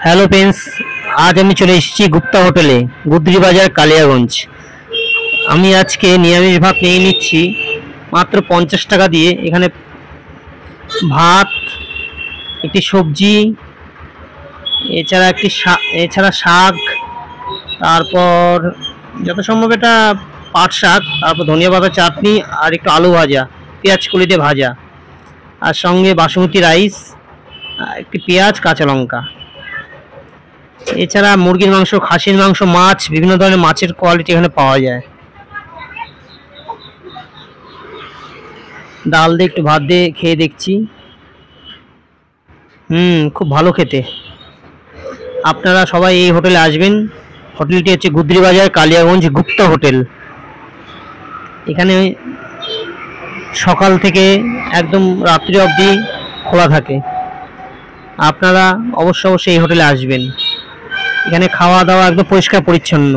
Hello friends, আজ আমি চলে এসেছি গুপ্তা হোটেলে, গুদরি বাজার, কালিয়াগঞ্জ। আমি আজকে নিরামিষ ভাত নিয়ে নিচ্ছি মাত্র 50 টাকা দিয়ে। এখানে ভাত, একটি সবজি, এছাড়া শাক, তারপর যত সম্ভব এটা পাট শাক, তারপর ধনিয়া পাতা চাটনি, আর একটু আলু ভাজা, পেঁয়াজ কলি দিয়ে ভাজা, আর সঙ্গে বাসমতি রাইস, একটি পেঁয়াজ, কাঁচা লঙ্কা। এছাড়া মুরগির মাংস, খাসির মাংস, মাছ, বিভিন্ন ধরনের মাছের কোয়ালিটি এখানে পাওয়া যায়। ডাল দিয়ে একটু ভাত দিয়ে খেয়ে দেখছি, খুব ভালো খেতে। আপনারা সবাই এই হোটেলে আসবেন। হোটেলটি হচ্ছে গুদরি বাজার, কালিয়াগঞ্জ, গুপ্তা হোটেল। এখানে সকাল থেকে একদম রাত্রি অবধি খোলা থাকে। আপনারা অবশ্যই এই হোটেলে আসবেন। এখানে খাওয়া দাওয়া একদম পরিষ্কার পরিচ্ছন্ন।